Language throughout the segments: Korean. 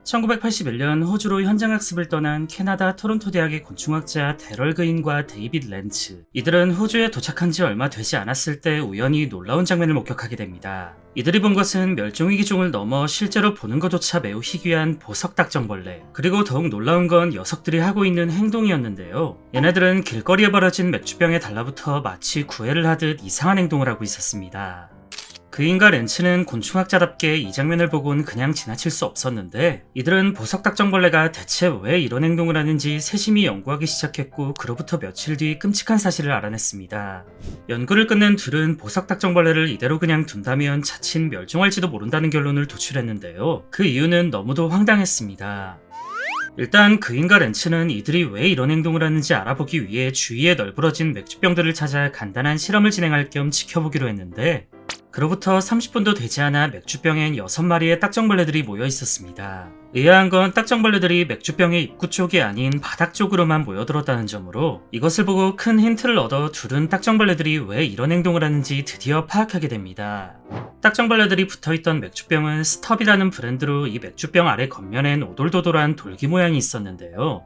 1981년 호주로 현장학습을 떠난 캐나다 토론토 대학의 곤충학자 데럴 그인과 데이빗 렌츠. 이들은 호주에 도착한 지 얼마 되지 않았을 때 우연히 놀라운 장면을 목격하게 됩니다. 이들이 본 것은 멸종위기종을 넘어 실제로 보는 것조차 매우 희귀한 보석 딱정벌레. 그리고 더욱 놀라운 건 녀석들이 하고 있는 행동이었는데요. 얘네들은 길거리에 벌어진 맥주병에 달라붙어 마치 구애를 하듯 이상한 행동을 하고 있었습니다. 그인과 렌츠는 곤충학자답게 이 장면을 보곤 그냥 지나칠 수 없었는데, 이들은 보석딱정벌레가 대체 왜 이런 행동을 하는지 세심히 연구하기 시작했고, 그로부터 며칠 뒤 끔찍한 사실을 알아냈습니다. 연구를 끝낸 둘은 보석딱정벌레를 이대로 그냥 둔다면 자칫 멸종할지도 모른다는 결론을 도출했는데요. 그 이유는 너무도 황당했습니다. 일단 그인과 렌츠는 이들이 왜 이런 행동을 하는지 알아보기 위해 주위에 널브러진 맥주병들을 찾아 간단한 실험을 진행할 겸 지켜보기로 했는데, 그로부터 30분도 되지 않아 맥주병엔 6마리의 딱정벌레들이 모여 있었습니다. 의아한 건 딱정벌레들이 맥주병의 입구 쪽이 아닌 바닥 쪽으로만 모여들었다는 점으로, 이것을 보고 큰 힌트를 얻어 둘은 딱정벌레들이 왜 이런 행동을 하는지 드디어 파악하게 됩니다. 딱정벌레들이 붙어있던 맥주병은 스텁이라는 브랜드로 이 맥주병 아래 겉면엔 오돌도돌한 돌기 모양이 있었는데요.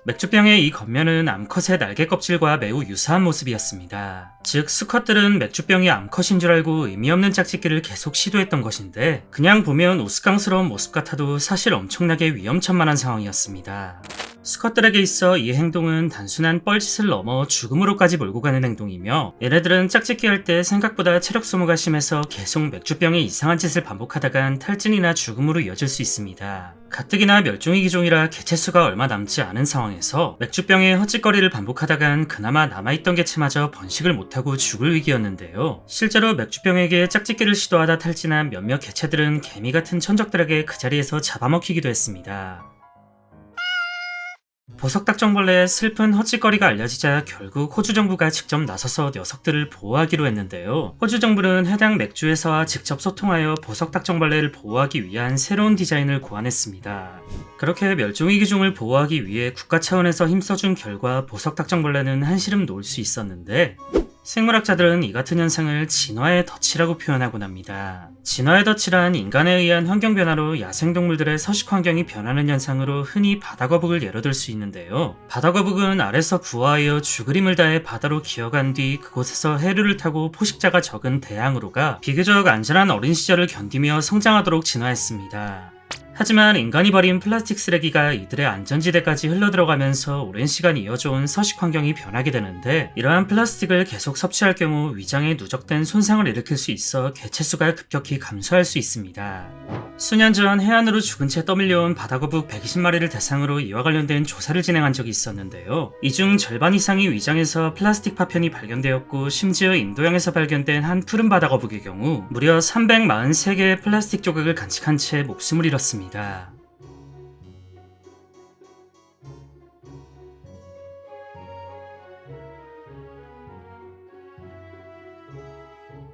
맥주병의 이 겉면은 암컷의 날개 껍질과 매우 유사한 모습이었습니다. 즉, 수컷들은 맥주병이 암컷인 줄 알고 의미 없는 짝짓기를 계속 시도했던 것인데, 그냥 보면 우스꽝스러운 모습 같아도 사실 엄청나게 위험천만한 상황이었습니다. 수컷들에게 있어 이 행동은 단순한 뻘짓을 넘어 죽음으로까지 몰고 가는 행동이며, 얘네들은 짝짓기 할 때 생각보다 체력 소모가 심해서 계속 맥주병의 이상한 짓을 반복하다간 탈진이나 죽음으로 이어질 수 있습니다. 가뜩이나 멸종위기종이라 개체수가 얼마 남지 않은 상황에서 맥주병의 헛짓거리를 반복하다간 그나마 남아있던 개체마저 번식을 못하고 죽을 위기였는데요. 실제로 맥주병에게 짝짓기를 시도하다 탈진한 몇몇 개체들은 개미 같은 천적들에게 그 자리에서 잡아먹히기도 했습니다. 보석딱정벌레의 슬픈 헛짓거리가 알려지자 결국 호주 정부가 직접 나서서 녀석들을 보호하기로 했는데요. 호주 정부는 해당 맥주회사와 직접 소통하여 보석딱정벌레를 보호하기 위한 새로운 디자인을 고안했습니다. 그렇게 멸종위기종을 보호하기 위해 국가 차원에서 힘써준 결과 보석딱정벌레는 한시름 놓을 수 있었는데, 생물학자들은 이 같은 현상을 진화의 덫이라고 표현하곤 합니다. 진화의 덫이란 인간에 의한 환경 변화로 야생동물들의 서식 환경이 변하는 현상으로 흔히 바다거북을 예로 들 수 있는데요. 바다거북은 알에서 부화하여 죽으림을 다해 바다로 기어간 뒤 그곳에서 해류를 타고 포식자가 적은 대양으로 가 비교적 안전한 어린 시절을 견디며 성장하도록 진화했습니다. 하지만 인간이 버린 플라스틱 쓰레기가 이들의 안전지대까지 흘러들어가면서 오랜 시간 이어져온 서식 환경이 변하게 되는데, 이러한 플라스틱을 계속 섭취할 경우 위장에 누적된 손상을 일으킬 수 있어 개체수가 급격히 감소할 수 있습니다. 수년 전 해안으로 죽은 채 떠밀려온 바다거북 120마리를 대상으로 이와 관련된 조사를 진행한 적이 있었는데요. 이 중 절반 이상이 위장에서 플라스틱 파편이 발견되었고, 심지어 인도양에서 발견된 한 푸른 바다거북의 경우 무려 343개의 플라스틱 조각을 간직한 채 목숨을 잃었습니다.